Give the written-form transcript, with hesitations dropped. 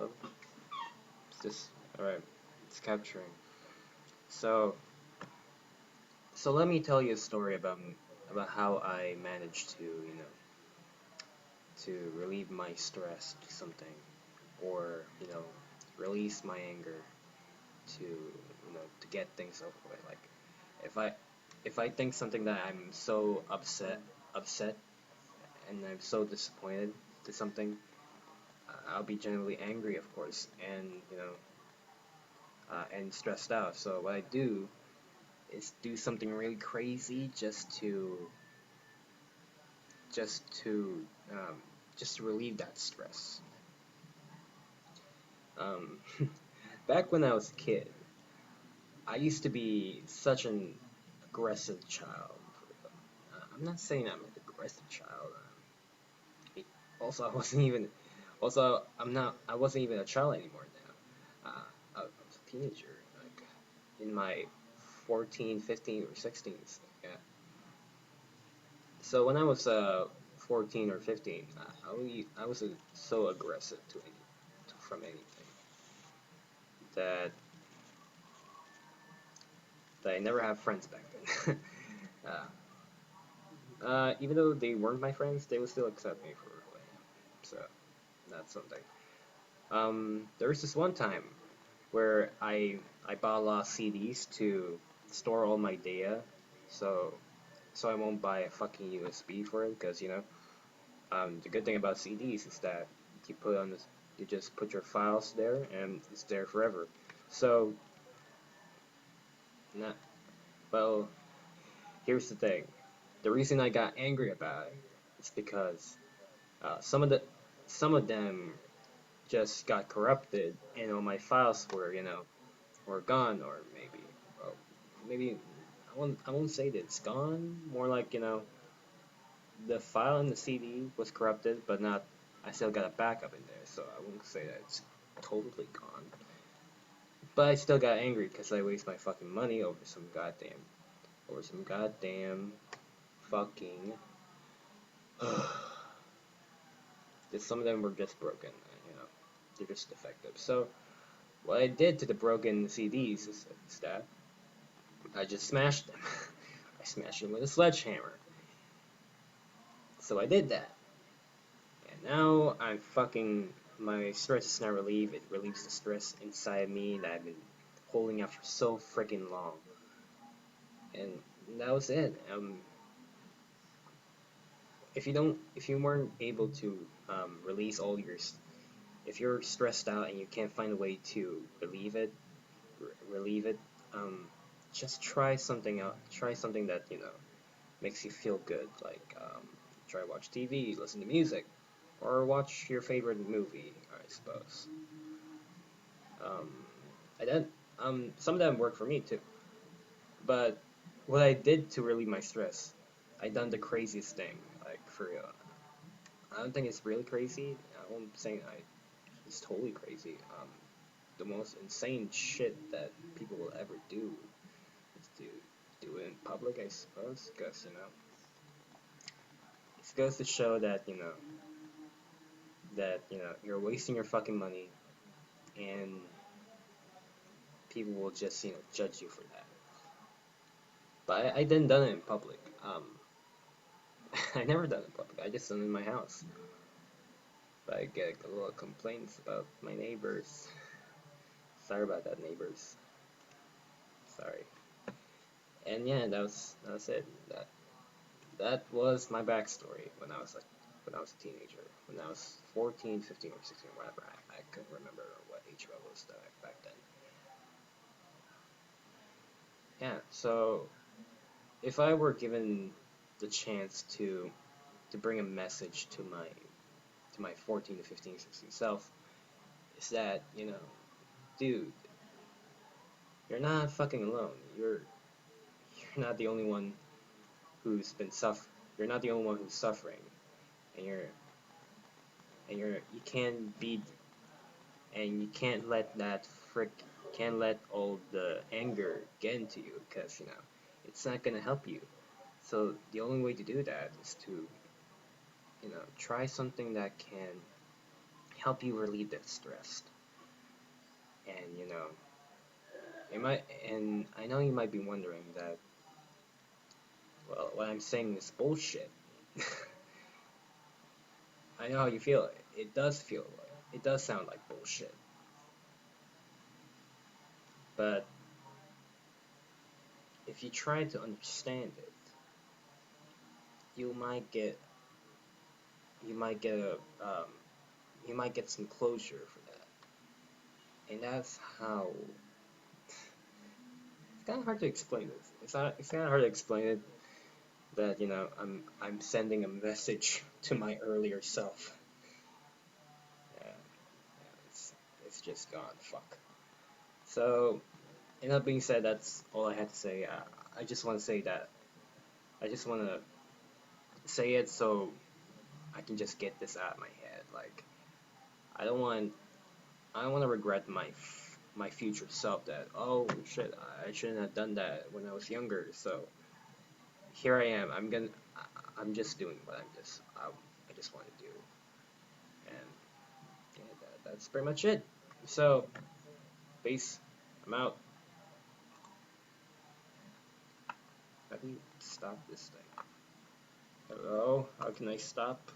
Oh, is this alright? It's capturing. So, so let me tell you a story about how I managed to, to relieve my stress to something, or release my anger to, to get things over with. Like, if I if I think something that I'm so upset, and I'm so disappointed to something, I'll be generally angry, of course, and and stressed out. So what I do is do something really crazy just to um, just to relieve that stress. Um, Back when I was a kid, I used to be such an aggressive child. I'm not saying I'm an aggressive child. Also, I wasn't even. Also, I'm not. I wasn't even a child anymore now. I was a teenager, like in my 14, 15, or 16s. Yeah. So when I was 14 or 15, I was so aggressive from anything that I never had friends back then. Even though they weren't my friends, they would still accept me for who I am. So that's something. There was this one time where I bought a lot of CDs to store all my data, so I won't buy a fucking USB for it, because the good thing about CDs is that you put on this, you just put your files there and it's there forever. So, not well. Here's the thing: the reason I got angry about it is because some of them just got corrupted, and all my files were gone, or well, maybe I won't say that it's gone. More like the file in the CD was corrupted, but not. I still got a backup in there, so I won't say that it's totally gone. But I still got angry because I wasted my fucking money over some goddamn fucking. Some of them were just broken, they're just defective. So what I did to the broken CDs is that I just smashed them. I smashed them with a sledgehammer. So I did that. And now I'm fucking. My stress is now relieved. It relieves the stress inside me that I've been holding out for so freaking long. And that was it. If you weren't able to release all your, if you're stressed out and you can't find a way to relieve it, um, just try something out. Try something that makes you feel good. Like try watch TV, listen to music, or watch your favorite movie, I suppose. Um, I did. Some of them work for me too. But what I did to relieve my stress, I done the craziest thing. Like for real. I don't think it's really crazy. I won't say it's totally crazy. The most insane shit that people will ever do is to do it in public, I suppose, because it goes to show that you're wasting your fucking money, and people will just judge you for that. But I didn't done it in public. I never done it in public. I just done it in my house. But I get a lot of complaints about my neighbors. Sorry about that, neighbors. Sorry. And yeah, that was it. That was my backstory when I was a teenager. When I was 14, 15, or 16, whatever. I couldn't remember what age I was back then. Yeah. So if I were given the chance to bring a message to my 14 to 15, 16 self, is that dude, you're not fucking alone. You're not the only one who's been suff. You're not the only one who's suffering, and you can't be, and you can't let that can't let all the anger get into you, because it's not gonna help you. So the only way to do that is to try something that can help you relieve that stress. And it might, and I know you might be wondering that, well, what I'm saying is bullshit. I know how you feel. It does sound like bullshit. But if you try to understand it, you might get you might get a you might get some closure for that. And that's how it's kind of hard to explain it. It's kind of hard to explain it that I'm sending a message to my earlier self. Yeah, it's just gone. Fuck. So, and that being said, that's all I had to say. I just want to say that I just want to say it so I can just get this out of my head. Like I don't want I don't want to regret my future self that, oh shit, I shouldn't have done that when I was younger. So here I am. I'm just doing what I just want to do, and yeah, that's pretty much it. So peace. I'm out. How do you stop this thing? Hello? How can I stop?